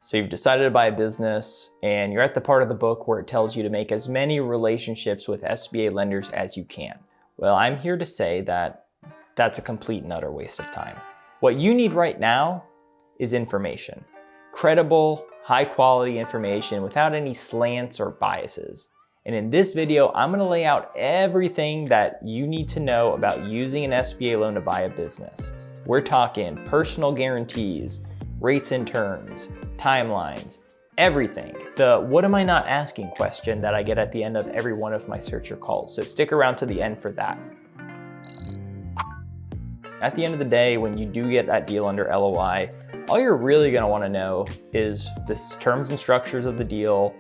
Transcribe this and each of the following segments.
So you've decided to buy a business and you're at the part of the book where it tells you to make as many relationships with SBA lenders as you can. Well, I'm here to say that that's a complete and utter waste of time. What you need right now is information. Credible, high quality information without any slants or biases. And in this video, I'm gonna lay out everything that you need to know about using an SBA loan to buy a business. We're talking personal guarantees, rates and terms, timelines, everything. The what am I not asking question that I get at the end of every one of my searcher calls. So stick around to the end for that. At the end of the day, when you do get that deal under LOI, all you're really gonna wanna know is the terms and structures of the deal,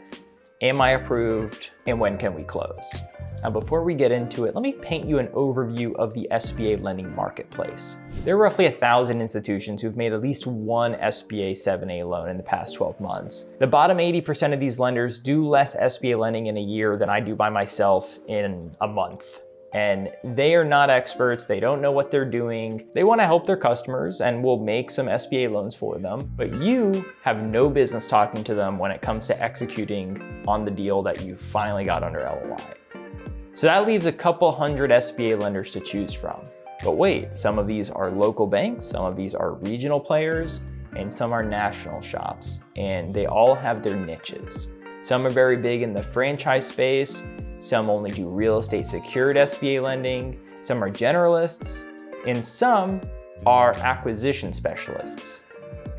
am I approved, and when can we close? Now, before we get into it, let me paint you an overview of the SBA lending marketplace. There are roughly 1,000 institutions who've made at least one SBA 7A loan in the past 12 months. The bottom 80% of these lenders do less SBA lending in a year than I do by myself in a month. And they are not experts, they don't know what they're doing. They wanna help their customers and will make some SBA loans for them, but you have no business talking to them when it comes to executing on the deal that you finally got under LOI. So that leaves a couple hundred SBA lenders to choose from. But wait, some of these are local banks, some of these are regional players, and some are national shops, and they all have their niches. Some are very big in the franchise space, some only do real estate secured SBA lending, some are generalists, and some are acquisition specialists.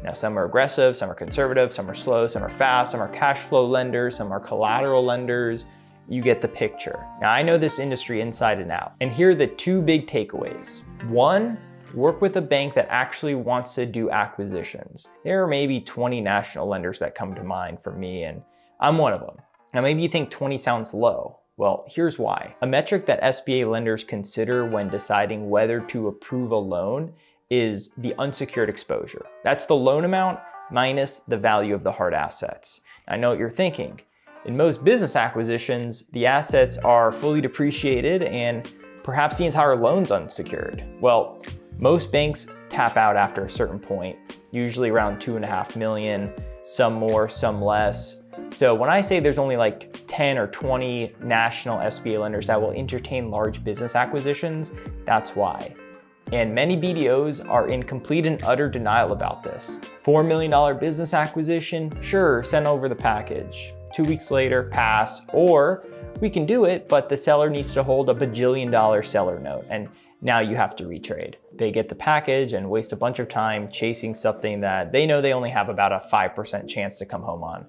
Now, some are aggressive, some are conservative, some are slow, some are fast, some are cash flow lenders, some are collateral lenders. You get the picture. Now, I know this industry inside and out, and here are the two big takeaways. One, work with a bank that actually wants to do acquisitions. There are maybe 20 national lenders that come to mind for me, and I'm one of them. Now, maybe you think 20 sounds low. Well, here's why. A metric that SBA lenders consider when deciding whether to approve a loan is the unsecured exposure. That's the loan amount minus the value of the hard assets. I know what you're thinking. In most business acquisitions, the assets are fully depreciated and perhaps the entire loan's unsecured. Well, most banks tap out after a certain point, usually around 2.5 million, some more, some less. So when I say there's only like 10 or 20 national SBA lenders that will entertain large business acquisitions, that's why. And many BDOs are in complete and utter denial about this. $4 million business acquisition, sure, send over the package. 2 weeks later, pass, or we can do it, but the seller needs to hold a bajillion-dollar seller note, and now you have to retrade. They get the package and waste a bunch of time chasing something that they know they only have about a 5% chance to come home on.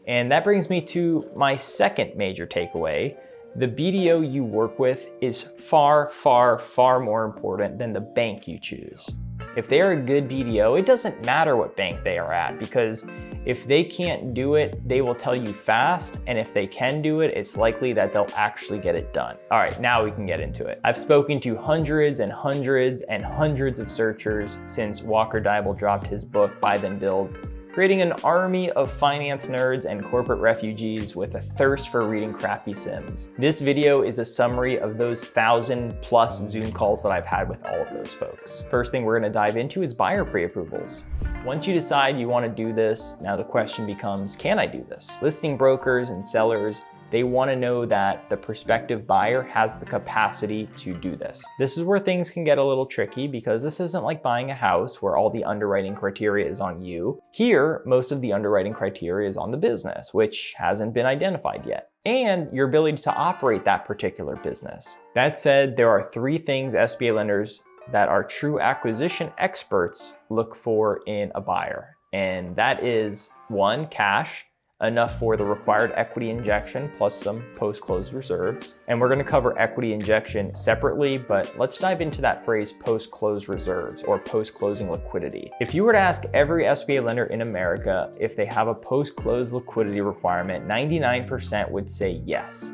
And that brings me to my second major takeaway. The BDO you work with is far, far, far more important than the bank you choose. If they're a good BDO, it doesn't matter what bank they are at, because if they can't do it, they will tell you fast, and if they can do it, it's likely that they'll actually get it done. All right, now we can get into it. I've spoken to hundreds and hundreds and hundreds of searchers since Walker Deibel dropped his book, Buy Then Build, creating an army of finance nerds and corporate refugees with a thirst for reading crappy sims. This video is a summary of those 1,000+ Zoom calls that I've had with all of those folks. First thing we're gonna dive into is buyer pre-approvals. Once you decide you wanna do this, now the question becomes, can I do this? Listing brokers and sellers, they wanna know that the prospective buyer has the capacity to do this. This is where things can get a little tricky because this isn't like buying a house where all the underwriting criteria is on you. Here, most of the underwriting criteria is on the business, which hasn't been identified yet, and your ability to operate that particular business. That said, there are 3 things SBA lenders that are true acquisition experts look for in a buyer. And that is 1, cash, enough for the required equity injection plus some post-close reserves. And we're gonna cover equity injection separately, but let's dive into that phrase post-close reserves or post-closing liquidity. If you were to ask every SBA lender in America if they have a post-close liquidity requirement, 99% would say yes.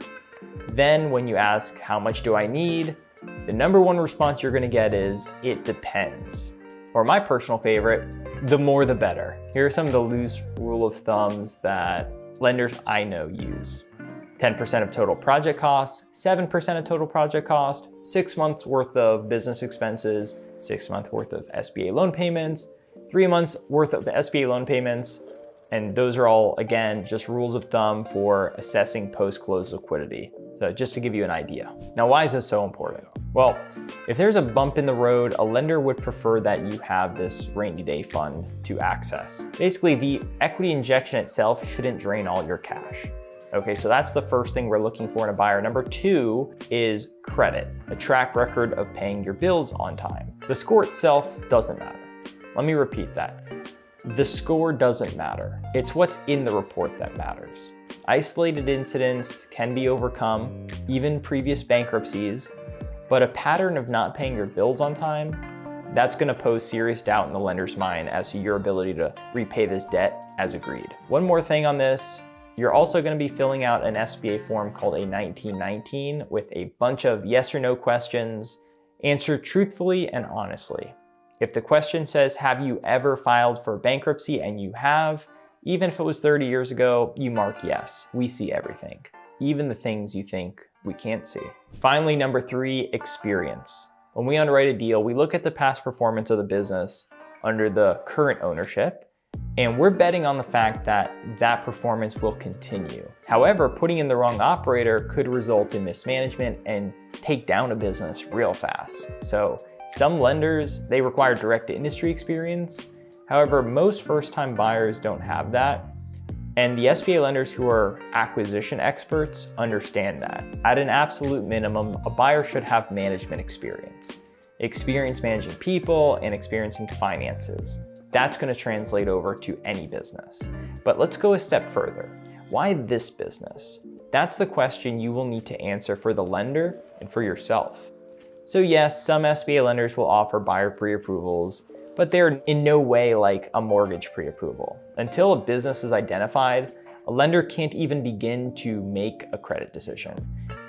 Then when you ask, how much do I need? The number 1 response you're gonna get is, it depends. Or my personal favorite, the more the better. Here are some of the loose rule of thumbs that lenders I know use. 10% of total project cost, 7% of total project cost, 6 months worth of business expenses, 6 months worth of SBA loan payments, 3 months worth of SBA loan payments, And those are all, again, just rules of thumb for assessing post-close liquidity. So just to give you an idea. Now, why is this so important? Well, if there's a bump in the road, a lender would prefer that you have this rainy day fund to access. Basically, the equity injection itself shouldn't drain all your cash. Okay, so that's the first thing we're looking for in a buyer. Number two is credit, a track record of paying your bills on time. The score itself doesn't matter. Let me repeat that. The score doesn't matter. It's what's in the report that matters. Isolated incidents can be overcome, even previous bankruptcies, but a pattern of not paying your bills on time, that's gonna pose serious doubt in the lender's mind as to your ability to repay this debt as agreed. One more thing on this, you're also gonna be filling out an SBA form called a 1919 with a bunch of yes or no questions, answered truthfully and honestly. If the question says, have you ever filed for bankruptcy, and you have, even if it was 30 years ago, you mark yes. We see everything, even the things you think we can't see. Finally, number three, experience. When we underwrite a deal, we look at the past performance of the business under the current ownership, and we're betting on the fact that that performance will continue. However, putting in the wrong operator could result in mismanagement and take down a business real fast. So some lenders, they require direct industry experience. However, most first-time buyers don't have that. And the SBA lenders who are acquisition experts understand that. At an absolute minimum, a buyer should have management experience. Experience managing people and experiencing finances. That's going to translate over to any business. But let's go a step further. Why this business? That's the question you will need to answer for the lender and for yourself. So yes, some SBA lenders will offer buyer pre-approvals, but they're in no way like a mortgage pre-approval. Until a business is identified, a lender can't even begin to make a credit decision.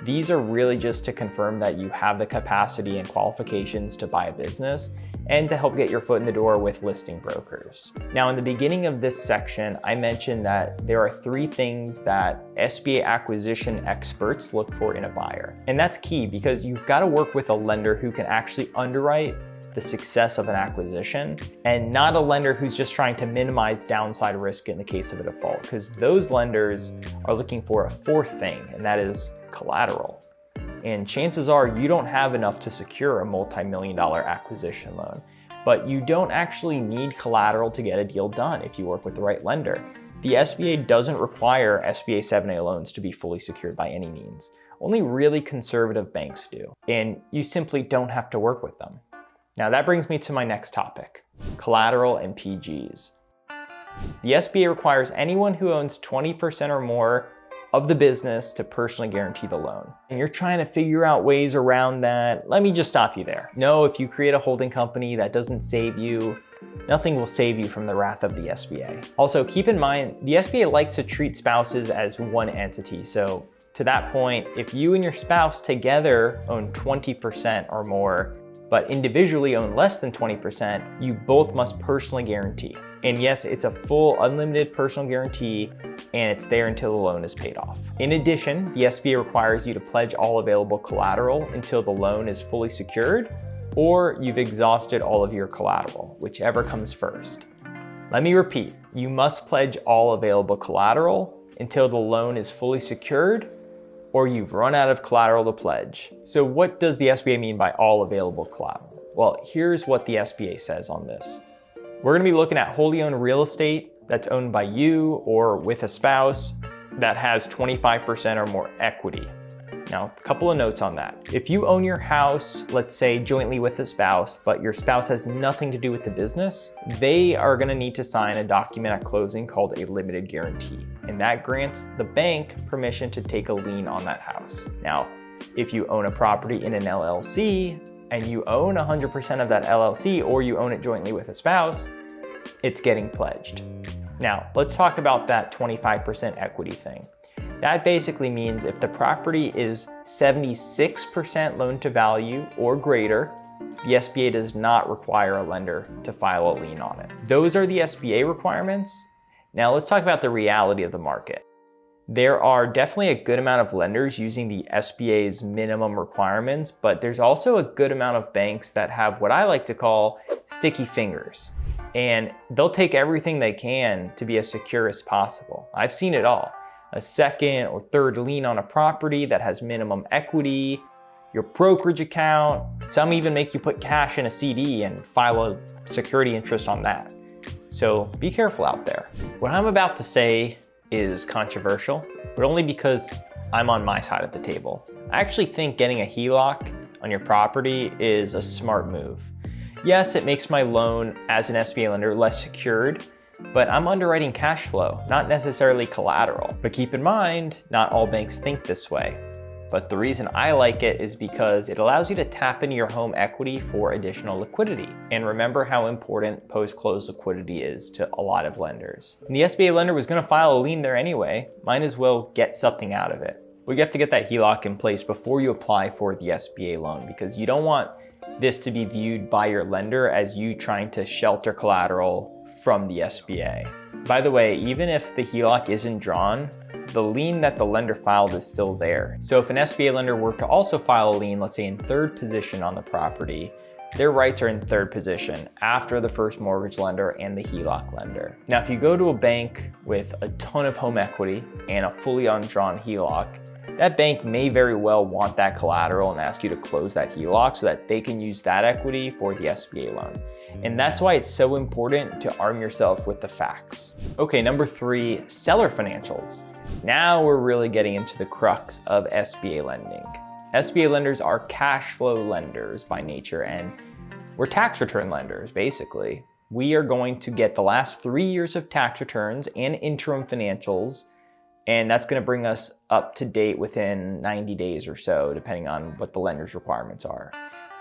These are really just to confirm that you have the capacity and qualifications to buy a business and to help get your foot in the door with listing brokers. Now, in the beginning of this section, I mentioned that there are three things that SBA acquisition experts look for in a buyer. And that's key because you've got to work with a lender who can actually underwrite the success of an acquisition and not a lender who's just trying to minimize downside risk in the case of a default, because those lenders are looking for a fourth thing, and that is collateral. And chances are you don't have enough to secure a multi-million-dollar acquisition loan, but you don't actually need collateral to get a deal done if you work with the right lender. The SBA doesn't require SBA 7A loans to be fully secured by any means. Only really conservative banks do, and you simply don't have to work with them. Now that brings me to my next topic, collateral and PGs. The SBA requires anyone who owns 20% or more of the business to personally guarantee the loan. And you're trying to figure out ways around that. Let me just stop you there. No, if you create a holding company, that doesn't save you. Nothing will save you from the wrath of the SBA. Also, keep in mind, the SBA likes to treat spouses as one entity. So to that point, if you and your spouse together own 20% or more, but individually own less than 20%, you both must personally guarantee. And yes, it's a full unlimited personal guarantee, and it's there until the loan is paid off. In addition, the SBA requires you to pledge all available collateral until the loan is fully secured, or you've exhausted all of your collateral, whichever comes first. Let me repeat, you must pledge all available collateral until the loan is fully secured, or you've run out of collateral to pledge. So what does the SBA mean by all available collateral? Well, here's what the SBA says on this. We're gonna be looking at wholly owned real estate that's owned by you or with a spouse that has 25% or more equity. Now, a couple of notes on that. If you own your house, let's say jointly with a spouse, but your spouse has nothing to do with the business, they are gonna need to sign a document at closing called a limited guarantee. And that grants the bank permission to take a lien on that house. Now, if you own a property in an LLC and you own 100% of that LLC, or you own it jointly with a spouse, it's getting pledged. Now, let's talk about that 25% equity thing. That basically means if the property is 76% loan to value or greater, the SBA does not require a lender to file a lien on it. Those are the SBA requirements. Now let's talk about the reality of the market. There are definitely a good amount of lenders using the SBA's minimum requirements, but there's also a good amount of banks that have what I like to call sticky fingers. And they'll take everything they can to be as secure as possible. I've seen it all. A second or third lien on a property that has minimum equity, your brokerage account. Some even make you put cash in a CD and file a security interest on that. So be careful out there. What I'm about to say is controversial, but only because I'm on my side of the table. I actually think getting a HELOC on your property is a smart move. Yes, it makes my loan as an SBA lender less secured, but I'm underwriting cash flow, not necessarily collateral. But keep in mind, not all banks think this way. But the reason I like it is because it allows you to tap into your home equity for additional liquidity. And remember how important post-close liquidity is to a lot of lenders. And the SBA lender was gonna file a lien there anyway, might as well get something out of it. But you have to get that HELOC in place before you apply for the SBA loan, because you don't want this to be viewed by your lender as you trying to shelter collateral from the SBA. By the way, even if the HELOC isn't drawn, the lien that the lender filed is still there. So if an SBA lender were to also file a lien, let's say in third position on the property, their rights are in third position after the first mortgage lender and the HELOC lender. Now, if you go to a bank with a ton of home equity and a fully undrawn HELOC, that bank may very well want that collateral and ask you to close that HELOC so that they can use that equity for the SBA loan. And that's why it's so important to arm yourself with the facts. Okay, number 3, seller financials. Now we're really getting into the crux of SBA lending. SBA lenders are cash flow lenders by nature, and we're tax return lenders, basically. We are going to get the last 3 years of tax returns and interim financials, and that's going to bring us up to date within 90 days or so, depending on what the lender's requirements are.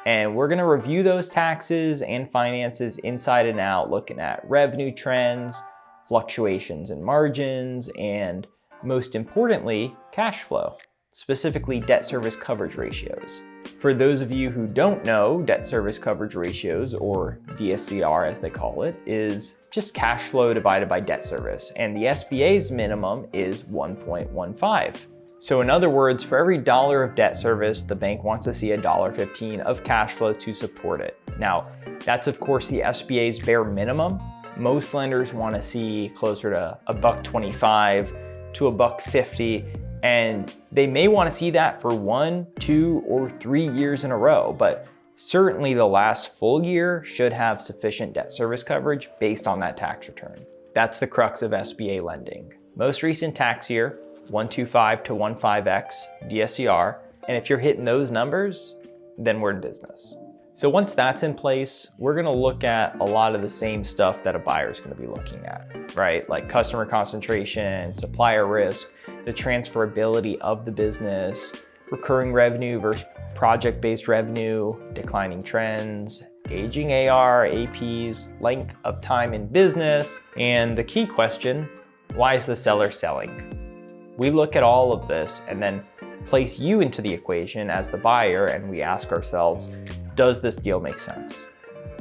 And we're going to review those taxes and finances inside and out, looking at revenue trends, fluctuations in margins, and most importantly, cash flow, specifically debt service coverage ratios. For those of you who don't know, debt service coverage ratios, or DSCR as they call it, is just cash flow divided by debt service, and the SBA's minimum is 1.15. So in other words, for every dollar of debt service, the bank wants to see $1.15 of cash flow to support it. Now, that's of course the SBA's bare minimum. Most lenders want to see closer to $1.25 to $1.50, and they may want to see that for 1, 2, or 3 years in a row, but certainly the last full year should have sufficient debt service coverage based on that tax return. That's the crux of SBA lending. Most recent tax year, 125 to 15x DSCR, and if you're hitting those numbers, then we're in business. So once that's in place, we're gonna look at a lot of the same stuff that a buyer is gonna be looking at, right? Like customer concentration, supplier risk, the transferability of the business, recurring revenue versus project-based revenue, declining trends, aging AR, APs, length of time in business, and the key question, why is the seller selling? We look at all of this and then place you into the equation as the buyer, and we ask ourselves, does this deal make sense?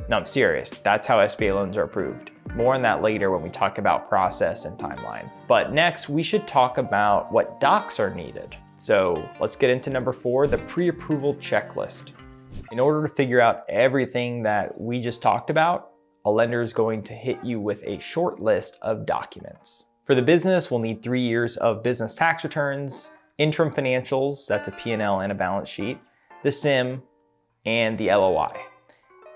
No, I'm serious. That's how SBA loans are approved. More on that later when we talk about process and timeline. But next, we should talk about what docs are needed. So let's get into number 4, the pre-approval checklist. In order to figure out everything that we just talked about, a lender is going to hit you with a short list of documents. For the business, we'll need 3 years of business tax returns, interim financials, that's a P&L and a balance sheet, the SIM, and the LOI.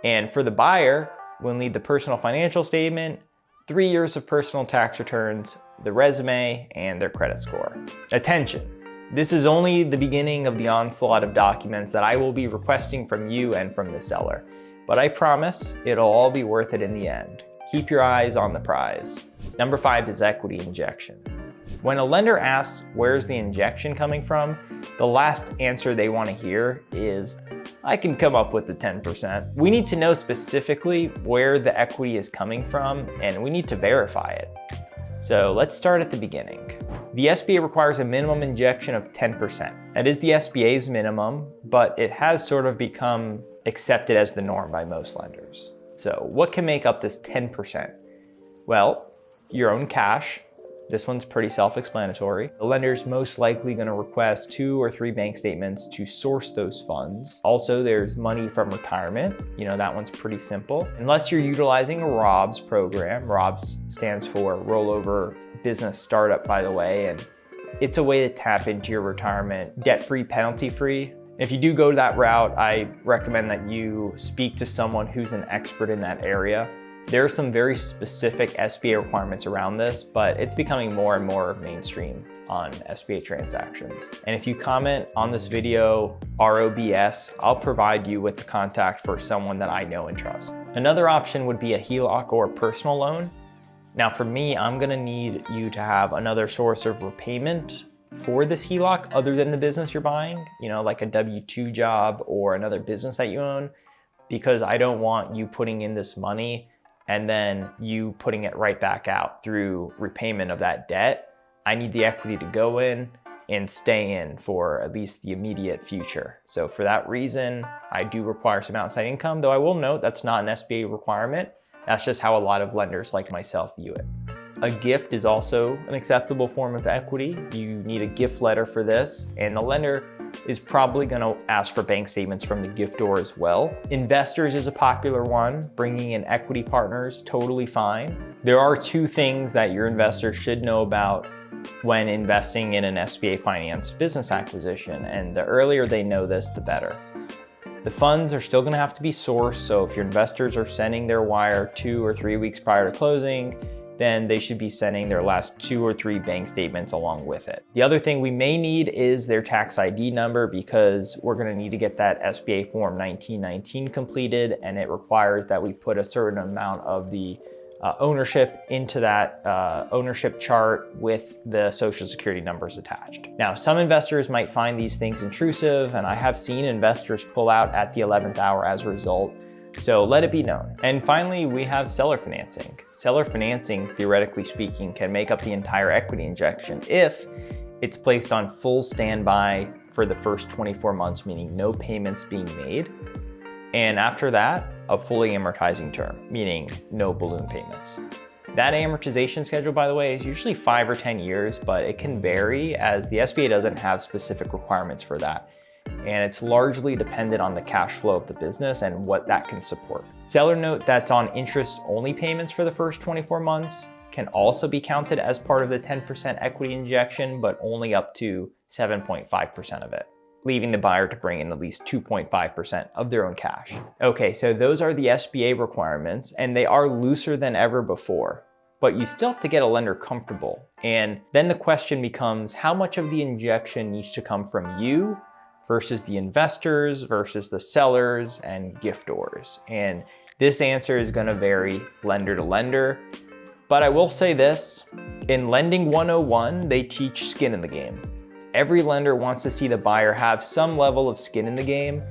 And for the buyer, we'll need the personal financial statement, 3 years of personal tax returns, the resume, and their credit score. Attention, this is only the beginning of the onslaught of documents that I will be requesting from you and from the seller. But I promise it'll all be worth it in the end. Keep your eyes on the prize. Number 5 is equity injection. When a lender asks, where's the injection coming from? The last answer they want to hear is, I can come up with the 10%. We need to know specifically where the equity is coming from, and we need to verify it. So let's start at the beginning. The SBA requires a minimum injection of 10%. That is the SBA's minimum, but it has sort of become accepted as the norm by most lenders. So what can make up this 10%? Well, your own cash, This one's pretty self-explanatory. The lender's most likely going to request 2 or 3 bank statements to source those funds. Also, there's money from retirement. That one's pretty simple. Unless you're utilizing a ROBS program. ROBS stands for Rollover Business Startup, by the way, and it's a way to tap into your retirement debt-free, penalty-free. If you do go that route, I recommend that you speak to someone who's an expert in that area. There are some very specific SBA requirements around this, but it's becoming more and more mainstream on SBA transactions. And if you comment on this video, ROBS, I'll provide you with the contact for someone that I know and trust. Another option would be a HELOC or a personal loan. Now for me, I'm gonna need you to have another source of repayment for this HELOC other than the business you're buying, like a W-2 job or another business that you own, because I don't want you putting in this money and then you putting it right back out through repayment of that debt. I need the equity to go in and stay in for at least the immediate future. So for that reason, I do require some outside income, though I will note that's not an SBA requirement. That's just how a lot of lenders like myself view it. A gift is also an acceptable form of equity. You need a gift letter for this, and the lender is probably going to ask for bank statements from the giftor as well. Investors is a popular one. Bringing in equity partners, totally fine. There are 2 things that your investors should know about when investing in an SBA financed business acquisition, and the earlier they know this, the better. The funds are still going to have to be sourced, so if your investors are sending their wire 2 or 3 weeks prior to closing, then they should be sending their last 2 or 3 bank statements along with it. The other thing we may need is their tax ID number, because we're going to need to get that SBA Form 1919 completed, and it requires that we put a certain amount of the ownership into that ownership chart with the social security numbers attached. Now, some investors might find these things intrusive, and I have seen investors pull out at the 11th hour as a result. So let it be known. And finally, we have seller financing. Seller financing, theoretically speaking, can make up the entire equity injection if it's placed on full standby for the first 24 months, meaning no payments being made. And after that, a fully amortizing term, meaning no balloon payments. That amortization schedule, by the way, is usually 5 or 10 years, but it can vary as the SBA doesn't have specific requirements for that. And it's largely dependent on the cash flow of the business and what that can support. Seller note that's on interest-only payments for the first 24 months can also be counted as part of the 10% equity injection, but only up to 7.5% of it, leaving the buyer to bring in at least 2.5% of their own cash. Okay, so those are the SBA requirements, and they are looser than ever before, but you still have to get a lender comfortable. And then the question becomes, how much of the injection needs to come from you versus the investors versus the sellers and giftors? And this answer is going to vary lender to lender. But I will say this, in Lending 101, they teach skin in the game. Every lender wants to see the buyer have some level of skin in the game.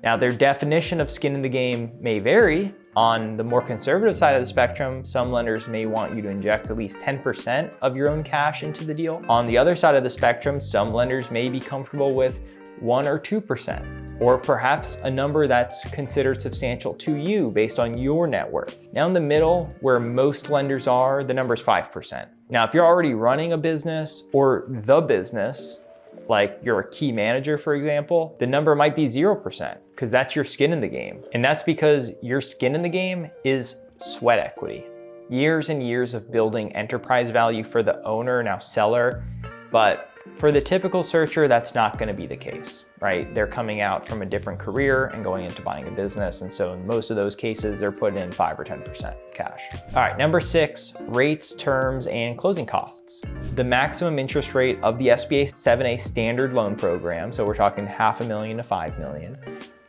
Now, their definition of skin in the game may vary. On the more conservative side of the spectrum, some lenders may want you to inject at least 10% of your own cash into the deal. On the other side of the spectrum, some lenders may be comfortable with 1 or 2%, or perhaps a number that's considered substantial to you based on your net worth. Now in the middle, where most lenders are, the number is 5%. Now, if you're already running a business or the business, like you're a key manager, for example, the number might be 0%, because that's your skin in the game. And that's because your skin in the game is sweat equity. Years and years of building enterprise value for the owner, now seller, but for the typical searcher, that's not going to be the case, right? They're coming out from a different career and going into buying a business. And so in most of those cases, they're putting in 5 or 10% cash. All right, number 6, rates, terms, and closing costs. The maximum interest rate of the SBA 7A standard loan program, so we're talking $500,000 to $5 million,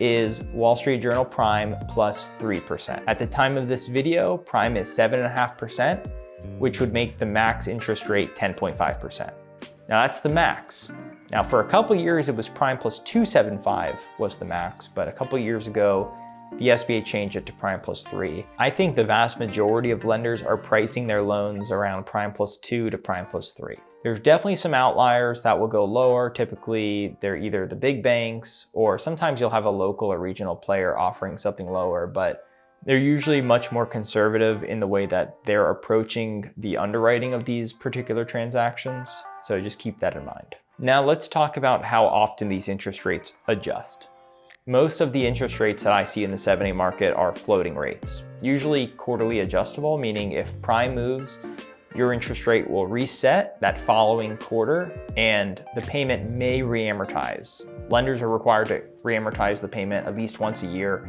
is Wall Street Journal Prime plus 3%. At the time of this video, Prime is 7.5%, which would make the max interest rate 10.5%. Now that's the max. Now for a couple years, it was Prime plus 275 was the max, but a couple years ago, the SBA changed it to Prime plus 3. I think the vast majority of lenders are pricing their loans around Prime plus 2 to Prime plus 3. There's definitely some outliers that will go lower. Typically, they're either the big banks, or sometimes you'll have a local or regional player offering something lower, but They're usually much more conservative in the way that they're approaching the underwriting of these particular transactions, so just keep that in mind. Now let's talk about how often these interest rates adjust. Most of the interest rates that I see in the 7(a) market are floating rates, usually quarterly adjustable, meaning if prime moves, your interest rate will reset that following quarter and the payment may re-amortize. Lenders are required to re-amortize the payment at least once a year.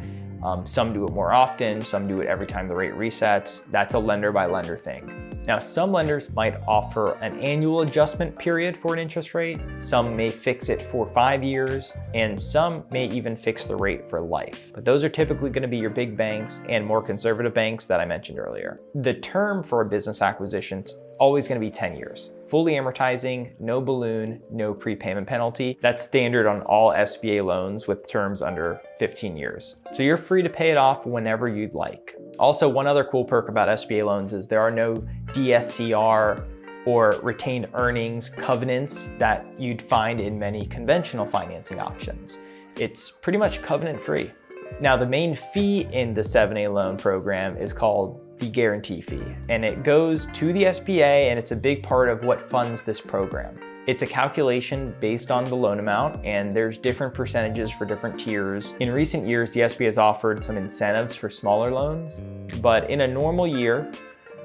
Some do it more often, some do it every time the rate resets. That's a lender by lender thing. Now, some lenders might offer an annual adjustment period for an interest rate. Some may fix it for 5 years, and some may even fix the rate for life. But those are typically going to be your big banks and more conservative banks that I mentioned earlier. The term for a business acquisition is always going to be 10 years. Fully amortizing, no balloon, no prepayment penalty. That's standard on all SBA loans with terms under 15 years. So you're free to pay it off whenever you'd like. Also, one other cool perk about SBA loans is there are no DSCR or retained earnings covenants that you'd find in many conventional financing options. It's pretty much covenant free. Now, the main fee in the 7(a) loan program is called the guarantee fee, and it goes to the SBA, and it's a big part of what funds this program. It's a calculation based on the loan amount, and there's different percentages for different tiers. In recent years, the SBA has offered some incentives for smaller loans, but in a normal year,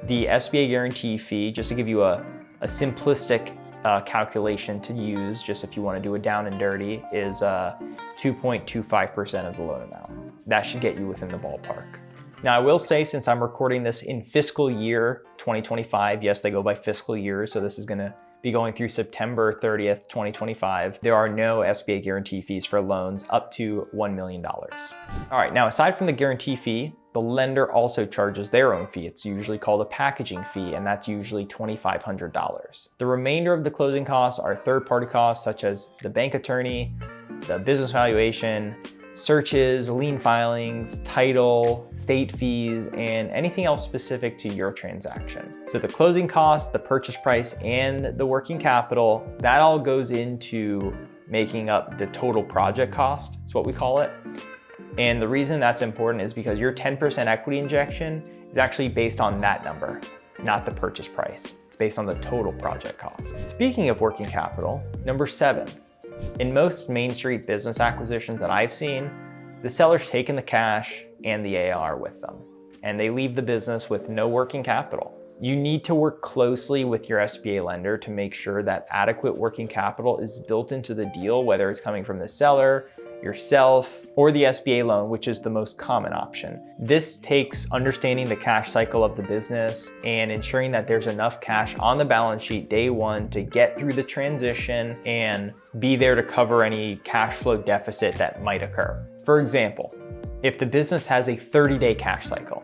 the SBA guarantee fee, just to give you a simplistic calculation to use, just if you want to do it down and dirty, is 2.25% of the loan amount. That should get you within the ballpark. Now, I will say, since I'm recording this in fiscal year 2025, yes, they go by fiscal years, so this is going to be going through September 30th, 2025. There are no SBA guarantee fees for loans up to $1 million. All right, now aside from the guarantee fee, the lender also charges their own fee. It's usually called a packaging fee, and that's usually $2,500. The remainder of the closing costs are third-party costs such as the bank attorney, the business valuation, searches, lien filings, title, state fees, and anything else specific to your transaction. So the closing costs, the purchase price, and the working capital, that all goes into making up the total project cost, is what we call it. And the reason that's important is because your 10% equity injection is actually based on that number, not the purchase price. It's based on the total project cost. Speaking of working capital, number 7. In most Main Street business acquisitions that I've seen, the seller's taken the cash and the AR with them, and they leave the business with no working capital. You need to work closely with your SBA lender to make sure that adequate working capital is built into the deal, whether it's coming from the seller, yourself, or the SBA loan, which is the most common option. This takes understanding the cash cycle of the business and ensuring that there's enough cash on the balance sheet day one to get through the transition and be there to cover any cash flow deficit that might occur. For example, if the business has a 30-day cash cycle,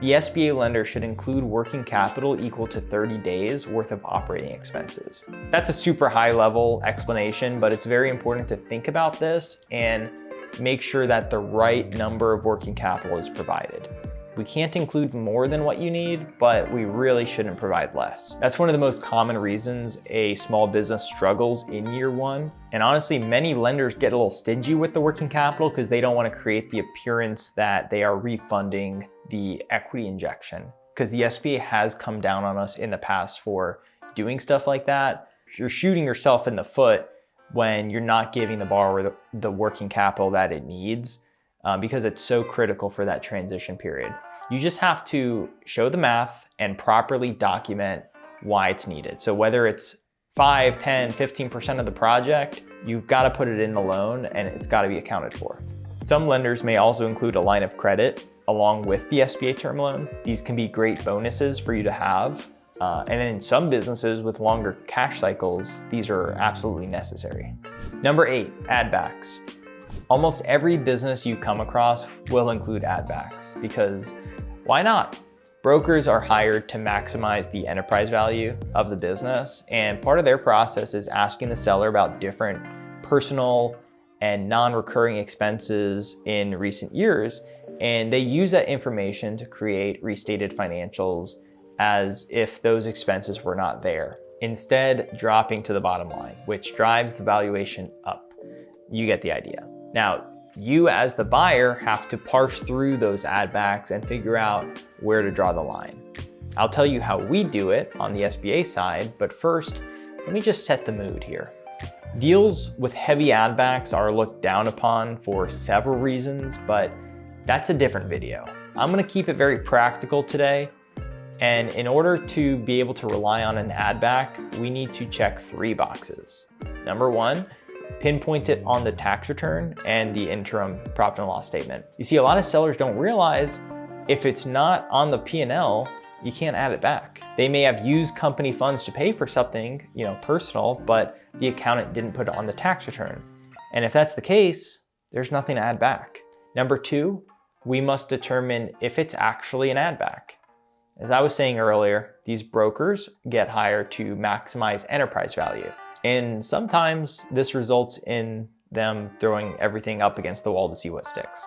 the SBA lender should include working capital equal to 30 days worth of operating expenses. That's a super high level explanation, but it's very important to think about this and make sure that the right number of working capital is provided. We can't include more than what you need, but we really shouldn't provide less. That's one of the most common reasons a small business struggles in year one. And honestly, many lenders get a little stingy with the working capital because they don't want to create the appearance that they are refunding the equity injection. Because the SBA has come down on us in the past for doing stuff like that. You're shooting yourself in the foot when you're not giving the borrower the working capital that it needs. Because it's so critical for that transition period. You just have to show the math and properly document why it's needed. So whether it's 5, 10, 15% of the project, you've got to put it in the loan and it's got to be accounted for. Some lenders may also include a line of credit along with the SBA term loan. These can be great bonuses for you to have. And then in some businesses with longer cash cycles, these are absolutely necessary. Number 8, add backs. Almost every business you come across will include add backs because why not? Brokers are hired to maximize the enterprise value of the business, and part of their process is asking the seller about different personal and non-recurring expenses in recent years, and they use that information to create restated financials as if those expenses were not there, instead dropping to the bottom line, which drives the valuation up. You get the idea. Now, You as the buyer have to parse through those add backs and figure out where to draw the line. I'll tell you how we do it on the SBA side, but first, let me just set the mood here. Deals with heavy add backs are looked down upon for several reasons, but that's a different video. I'm gonna keep it very practical today. And in order to be able to rely on an add back, we need to check 3 boxes. Number 1, pinpoint it on the tax return and the interim profit and loss statement. You see, a lot of sellers don't realize if it's not on the P&L, you can't add it back. They may have used company funds to pay for something, personal, but the accountant didn't put it on the tax return. And if that's the case, there's nothing to add back. Number 2, we must determine if it's actually an add back. As I was saying earlier, these brokers get hired to maximize enterprise value. And sometimes this results in them throwing everything up against the wall to see what sticks.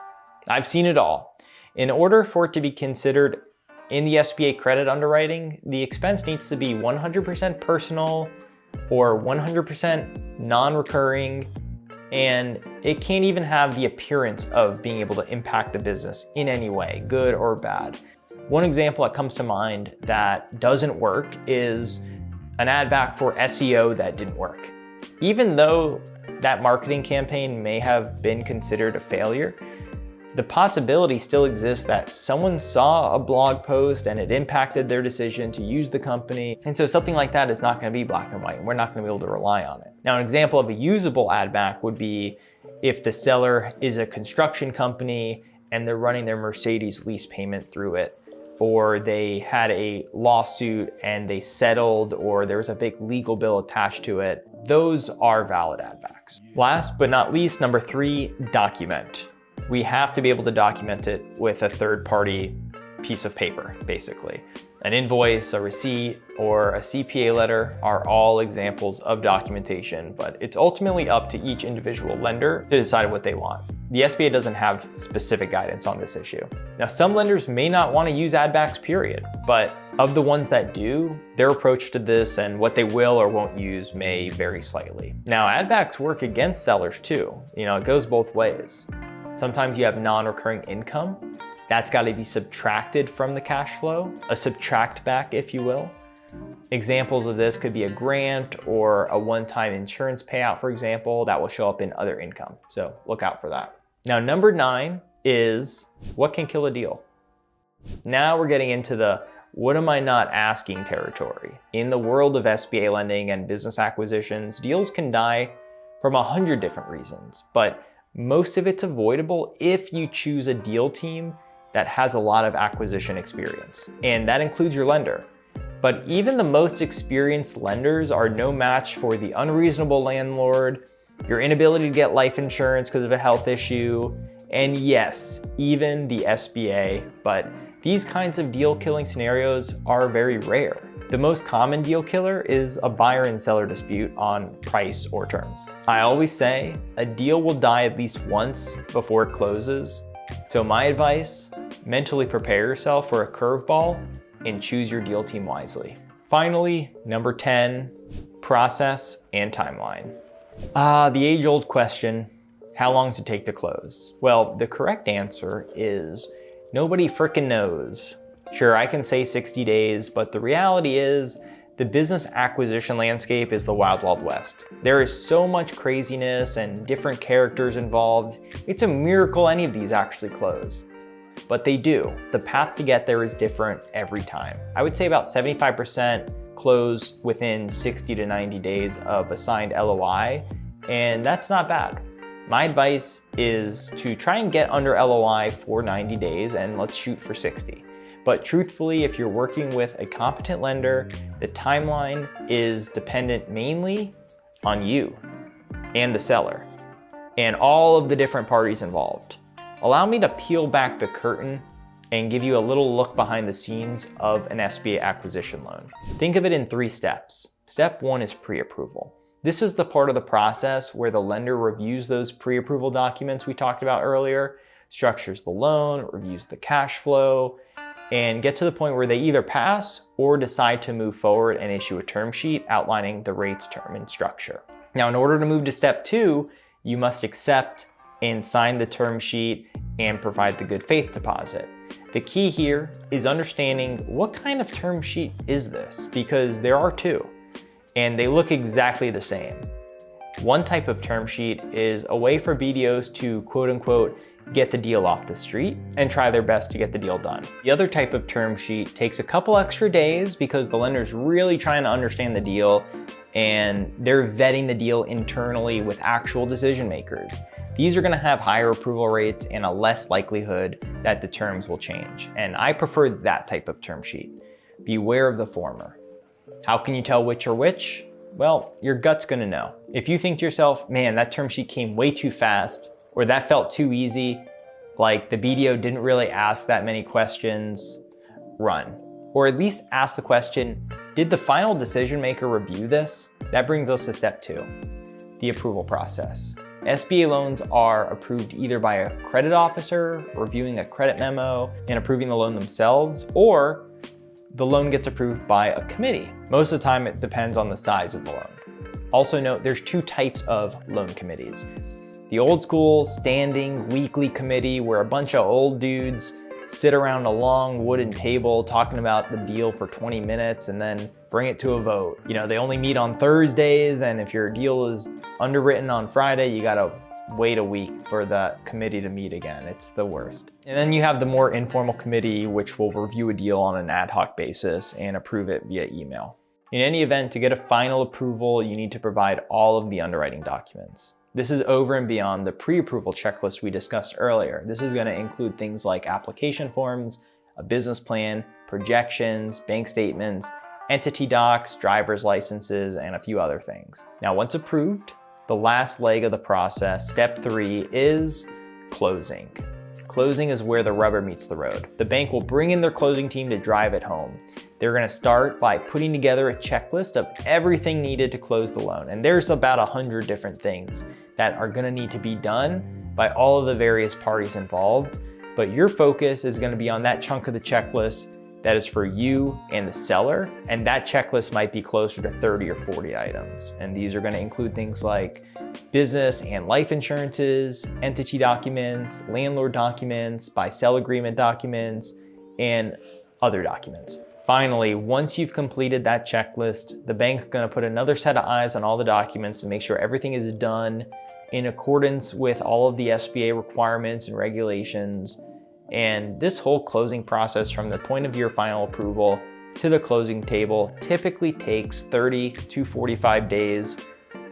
I've seen it all. In order for it to be considered in the SBA credit underwriting, the expense needs to be 100% personal or 100% non-recurring, and it can't even have the appearance of being able to impact the business in any way, good or bad. One example that comes to mind that doesn't work is an add back for SEO that didn't work. Even though that marketing campaign may have been considered a failure, the possibility still exists that someone saw a blog post and it impacted their decision to use the company. And so something like that is not going to be black and white, and we're not going to be able to rely on it. Now, an example of a usable add back would be if the seller is a construction company and they're running their Mercedes lease payment through it, or they had a lawsuit and they settled, or there was a big legal bill attached to it. Those are valid add backs. Last but not least, number 3, document. We have to be able to document it with a third-party piece of paper, basically. An invoice, a receipt, or a CPA letter are all examples of documentation, but it's ultimately up to each individual lender to decide what they want. The SBA doesn't have specific guidance on this issue. Now, some lenders may not want to use add backs, period, but of the ones that do, their approach to this and what they will or won't use may vary slightly. Now, add backs work against sellers too. It goes both ways. Sometimes you have non-recurring income. That's got to be subtracted from the cash flow, a subtract back, if you will. Examples of this could be a grant or a one-time insurance payout, for example, that will show up in other income. So look out for that. Now, number 9 is what can kill a deal? Now we're getting into the what am I not asking territory. In the world of SBA lending and business acquisitions, deals can die from 100 different reasons, but most of it's avoidable if you choose a deal team that has a lot of acquisition experience, and that includes your lender. But even the most experienced lenders are no match for the unreasonable landlord, your inability to get life insurance because of a health issue, and yes, even the SBA, but these kinds of deal killing scenarios are very rare. The most common deal killer is a buyer and seller dispute on price or terms. I always say a deal will die at least once before it closes. So my advice, mentally prepare yourself for a curveball and choose your deal team wisely. Finally, number 10, process and timeline. The age-old question, how long does it take to close? Well, the correct answer is nobody frickin' knows. Sure, I can say 60 days, but the reality is the business acquisition landscape is the wild, wild west. There is so much craziness and different characters involved. It's a miracle any of these actually close. But they do. The path to get there is different every time. I would say about 75% close within 60 to 90 days of a signed LOI, and that's not bad. My advice is to try and get under LOI for 90 days, and let's shoot for 60. But truthfully, if you're working with a competent lender, the timeline is dependent mainly on you and the seller and all of the different parties involved. Allow me to peel back the curtain and give you a little look behind the scenes of an SBA acquisition loan. Think of it in 3 steps. Step 1 is pre-approval. This is the part of the process where the lender reviews those pre-approval documents we talked about earlier, structures the loan, reviews the cash flow, and get to the point where they either pass or decide to move forward and issue a term sheet outlining the rates, term, and structure. Now, in order to move to step 2, you must accept and sign the term sheet and provide the good faith deposit. The key here is understanding what kind of term sheet is this, because there are two, and they look exactly the same. One type of term sheet is a way for BDOs to quote unquote get the deal off the street and try their best to get the deal done. The other type of term sheet takes a couple extra days because the lender's really trying to understand the deal and they're vetting the deal internally with actual decision makers. These are gonna have higher approval rates and a less likelihood that the terms will change. And I prefer that type of term sheet. Beware of the former. How can you tell which are which? Well, your gut's gonna know. If you think to yourself, man, that term sheet came way too fast, or that felt too easy, like the BDO didn't really ask that many questions, run. Or at least ask the question, did the final decision maker review this? That brings us to step 2, the approval process. SBA loans are approved either by a credit officer, reviewing a credit memo, and approving the loan themselves, or the loan gets approved by a committee. Most of the time it depends on the size of the loan. Also note there's 2 types of loan committees. The old school standing weekly committee where a bunch of old dudes sit around a long wooden table talking about the deal for 20 minutes and then bring it to a vote. You know, they only meet on Thursdays, and if your deal is underwritten on Friday, you gotta wait a week for the committee to meet again. It's the worst. And then you have the more informal committee, which will review a deal on an ad hoc basis and approve it via email. In any event, to get a final approval, you need to provide all of the underwriting documents. This is over and beyond the pre-approval checklist we discussed earlier. This is going to include things like application forms, a business plan, projections, bank statements, entity docs, driver's licenses, and a few other things. Now, once approved, the last leg of the process, step 3, is closing. Closing is where the rubber meets the road. The bank will bring in their closing team to drive it home. They're gonna start by putting together a checklist of everything needed to close the loan. And there's about 100 different things that are gonna need to be done by all of the various parties involved. But your focus is gonna be on that chunk of the checklist that is for you and the seller. And that checklist might be closer to 30 or 40 items. And these are gonna include things like business and life insurances, entity documents, landlord documents, buy-sell agreement documents, and other documents. Finally, once you've completed that checklist, the bank's gonna put another set of eyes on all the documents to make sure everything is done in accordance with all of the SBA requirements and regulations. And this whole closing process from the point of your final approval to the closing table typically takes 30 to 45 days,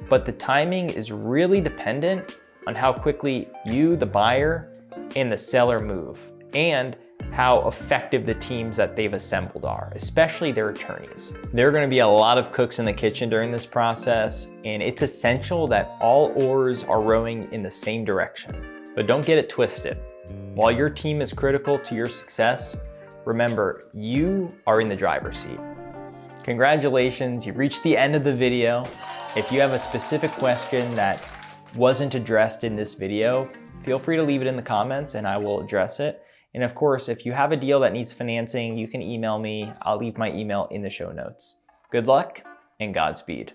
but the timing is really dependent on how quickly you, the buyer, and the seller move, and how effective the teams that they've assembled are, especially their attorneys. There are gonna be a lot of cooks in the kitchen during this process, and it's essential that all oars are rowing in the same direction. But don't get it twisted. While your team is critical to your success, remember, you are in the driver's seat. Congratulations, you've reached the end of the video. If you have a specific question that wasn't addressed in this video, feel free to leave it in the comments and I will address it. And of course, if you have a deal that needs financing, you can email me. I'll leave my email in the show notes. Good luck and Godspeed.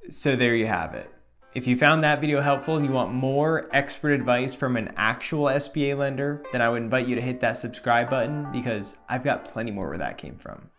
So there you have it. If you found that video helpful and you want more expert advice from an actual SBA lender, then I would invite you to hit that subscribe button because I've got plenty more where that came from.